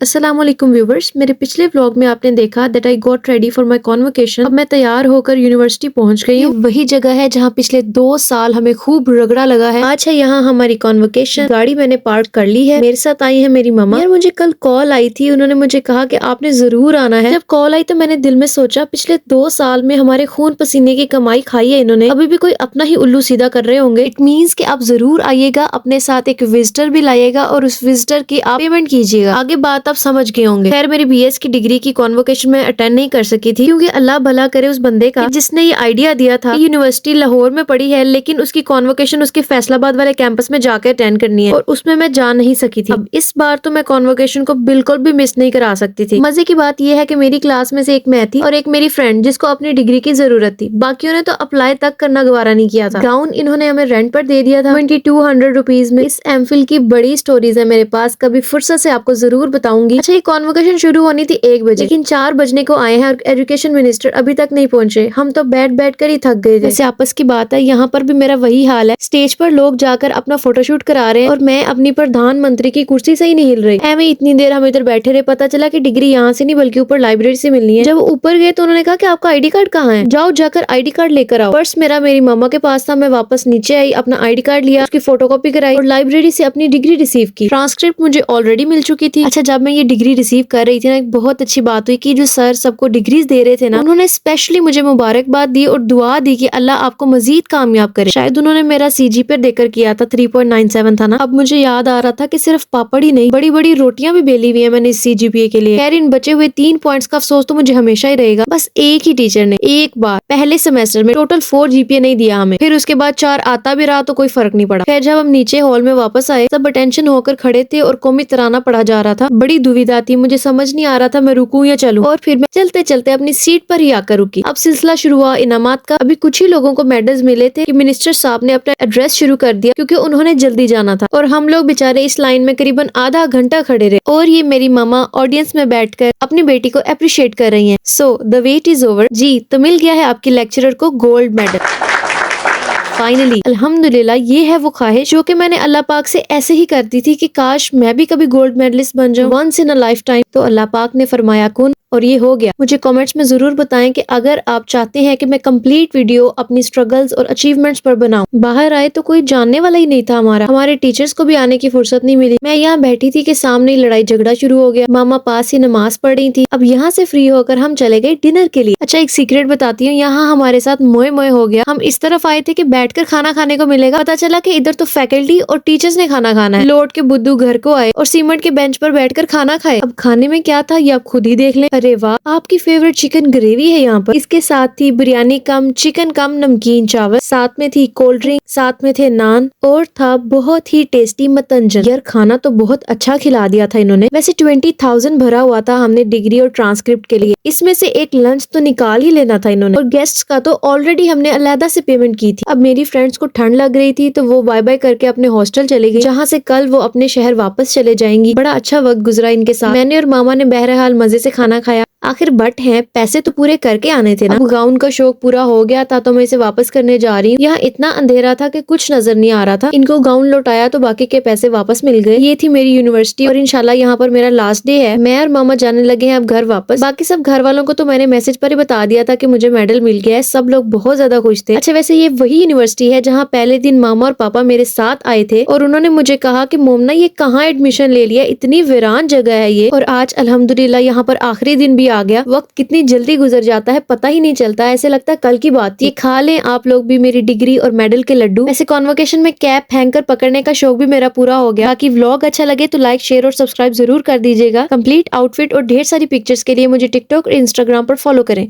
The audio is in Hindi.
अस्सलाम वालेकुम व्यूवर्स, मेरे पिछले व्लॉग में आपने देखा that I got ready for my convocation. अब मैं तैयार होकर यूनिवर्सिटी पहुंच गई हूँ। वही जगह है जहाँ पिछले 2 साल हमें खूब रगड़ा लगा है। आज है यहाँ हमारी कॉन्वोकेशन। गाड़ी मैंने पार्क कर ली है। मेरे साथ आई है मेरी मम्मा। यार मुझे कल कॉल आई थी, उन्होंने मुझे कहा कि आपने जरूर आना है। जब कॉल आई तो मैंने दिल में सोचा पिछले 2 साल में हमारे खून पसीने की कमाई खाई है इन्होंने, अभी भी कोई अपना ही उल्लू सीधा कर रहे होंगे। इट मीन्स कि आप जरूर आइएगा, अपने साथ एक विजिटर भी लाइएगा और उस विजिटर की आप पेमेंट कीजिएगा। आगे बात आप समझ गए होंगे। खैर मेरी बीएस की डिग्री की कॉन्वोकेशन में अटेंड नहीं कर सकी थी क्योंकि अल्लाह भला करे उस बंदे का जिसने ये आइडिया दिया था। यूनिवर्सिटी लाहौर में पड़ी है लेकिन उसकी कॉन्वोकेशन उसके फैसलाबाद वाले कैंपस में जाकर अटेंड करनी है और उसमें मैं जा नहीं सकी थी। अब इस बार तो मैं कॉन्वोकेशन को बिल्कुल भी मिस नहीं करा सकती थी। मजे की बात यह है कि मेरी क्लास में से एक मैं थी और एक मेरी फ्रेंड जिसको अपनी डिग्री की जरूरत थी। बाकियों ने तो अप्लाई तक करना गवारा नहीं किया था। गाउन इन्होंने हमें रेंट पर दे दिया था 2200 रुपीज में। इस एमफिल की बड़ी स्टोरीज है मेरे पास, कभी फुर्सत से आपको जरूर बताऊंगी। अच्छा, ये कॉन्वोकेशन शुरू होनी थी 1 बजे लेकिन 4 बजने को आए हैं और एजुकेशन मिनिस्टर अभी तक नहीं पहुंचे। हम तो बैठ कर ही थक गए थे। वैसे आपस की बात है, यहाँ पर भी मेरा वही हाल है। स्टेज पर लोग जाकर अपना फोटोशूट करा रहे हैं और मैं अपनी प्रधानमंत्री की कुर्सी से ही नहीं हिल रही। मैं इतनी देर हम इधर बैठे रहे, पता चला कि डिग्री यहाँ से नहीं बल्कि ऊपर लाइब्रेरी से मिलनी है। जब ऊपर गए तो उन्होंने कहा कि आपका आईडी कार्ड कहाँ है, जाओ जाकर आईडी कार्ड लेकर आओ। पर्स मेरा मेरी मम्मा के पास था। मैं वापस नीचे आई, अपना आईडी कार्ड लिया, उसकी फोटोकॉपी कराई और लाइब्रेरी से अपनी डिग्री रिसीव की। ट्रांसक्रिप्ट मुझे ऑलरेडी मिल चुकी थी। अच्छा, जब मैं ये डिग्री रिसीव कर रही थी ना, एक बहुत अच्छी बात हुई कि जो सर सबको डिग्रीज दे रहे थे ना, उन्होंने स्पेशली मुझे मुबारकबाद दी और दुआ दी कि अल्लाह आपको मजीद कामयाब करे। शायद उन्होंने मेरा सीजीपीए देकर किया था, 3.97 था ना। अब मुझे याद आ रहा था कि सिर्फ पापड़ ही नहीं, बड़ी बड़ी रोटियां भी बेली हुई है मैंने इस सीजीपीए के लिए। खैर इन बचे हुए 3 पॉइंट्स का अफसोस तो मुझे हमेशा ही रहेगा। बस एक ही टीचर ने एक बार पहले सेमेस्टर में टोटल 4 जीपीए नहीं दिया हमें। फिर उसके बाद 4 आता भी रहा तो कोई फर्क नहीं पड़ा। खैर जब हम नीचे हॉल में वापस आए, सब अटेंशन होकर खड़े थे और कौमी तराना पढ़ा जा रहा था। बड़ी दुविधा थी, मुझे समझ नहीं आ रहा था मैं रुकूं या चलूं। और फिर मैं चलते चलते अपनी सीट पर ही आकर रुकी। अब सिलसिला शुरू हुआ इनामात का। अभी कुछ ही लोगों को मेडल्स मिले थे कि मिनिस्टर साहब ने अपना एड्रेस शुरू कर दिया क्योंकि उन्होंने जल्दी जाना था और हम लोग बेचारे इस लाइन में करीबन आधा घंटा खड़े रहे। और ये मेरी मामा ऑडियंस में बैठकर अपनी बेटी को अप्रिशिएट कर रही हैं। So the wait is over. जी तो मिल गया है आपकी लेक्चरर को गोल्ड मेडल। फाइनली अल्हम्दुलिल्लाह, ये है वो ख्वाहिश जो कि मैंने अल्लाह पाक से ऐसे ही करती थी कि काश मैं भी कभी गोल्ड मेडलिस्ट बन जाऊं once in a life time. तो अल्लाह पाक ने फरमाया कुन और ये हो गया। मुझे कमेंट्स में जरूर बताएं कि अगर आप चाहते हैं कि मैं कंप्लीट वीडियो अपनी स्ट्रगल्स और अचीवमेंट्स पर बनाऊं। बाहर आए तो कोई जानने वाला ही नहीं था हमारे टीचर्स को भी आने की फुर्सत नहीं मिली। मैं यहाँ बैठी थी कि सामने लड़ाई झगड़ा शुरू हो गया। मामा पास ही नमाज पढ़ रही थी। अब यहाँ से फ्री होकर हम चले गए डिनर के लिए। अच्छा, एक सीक्रेट बताती हूँ, यहाँ हमारे साथ मोए मोए हो गया। हम इस तरफ आए थे कि बैठकर खाना खाने को मिलेगा, पता चला कि इधर तो फैकल्टी और टीचर्स ने खाना खाना है। लौट के बुद्धू घर को आए और सीमेंट के बेंच पर बैठकर खाना खाए। अब खाने में क्या था ये आप खुद ही देख लें। अरे वाह, आपकी फेवरेट चिकन ग्रेवी है यहाँ पर। इसके साथ थी बिरयानी कम चिकन कम नमकीन चावल, साथ में थी कोल्ड ड्रिंक, साथ में थे नान और था बहुत ही टेस्टी मतंजन। यार खाना तो बहुत अच्छा खिला दिया था इन्होंने। वैसे 20,000 भरा हुआ था हमने डिग्री और ट्रांसक्रिप्ट के लिए। इसमें से एक लंच तो निकाल ही लेना था इन्होंने और गेस्ट्स का तो ऑलरेडी हमने अलहदा से पेमेंट की थी। अब मेरी फ्रेंड्स को ठंड लग रही थी तो वो बाय बाय करके अपने हॉस्टल चली गई, जहाँ से कल वो अपने शहर वापस चले जाएंगी। बड़ा अच्छा वक्त गुजरा इनके साथ। मैंने और मामा ने बहरहाल मजे से खाना खाया। आखिर बट हैं, पैसे तो पूरे करके आने थे ना। अब गाउन का शौक पूरा हो गया था तो मैं इसे वापस करने जा रही हूँ। यहाँ इतना अंधेरा था कि कुछ नजर नहीं आ रहा था। इनको गाउन लौटाया तो बाकी के पैसे वापस मिल गए। ये थी मेरी यूनिवर्सिटी और इंशाल्लाह यहाँ पर मेरा लास्ट डे है। मैं और मामा जाने लगे हैं अब घर वापस। बाकी सब घर वालों को तो मैंने मैसेज पर ही बता दिया था कि मुझे मेडल मिल गया है। सब लोग बहुत ज्यादा खुश थे। अच्छा, वैसे ये वही यूनिवर्सिटी है जहाँ पहले दिन मामा और पापा मेरे साथ आए थे और उन्होंने मुझे कहा कि मोमना ये कहाँ एडमिशन ले लिया, इतनी वीरान जगह है ये। और आज अल्हम्दुलिल्लाह यहाँ पर आखिरी दिन भी आ गया। वक्त कितनी जल्दी गुजर जाता है पता ही नहीं चलता। ऐसे लगता है कल की बात थी। खा लें आप लोग भी मेरी डिग्री और मेडल के लड्डू। ऐसे कॉन्वोकेशन में कैप हैंगर पकड़ने का शौक भी मेरा पूरा हो गया। बाकी व्लॉग अच्छा लगे तो लाइक शेयर और सब्सक्राइब जरूर कर दीजिएगा। कंप्लीट आउटफिट और ढेर सारी पिक्चर्स के लिए मुझे टिकटॉक और इंस्टाग्राम पर फॉलो करें।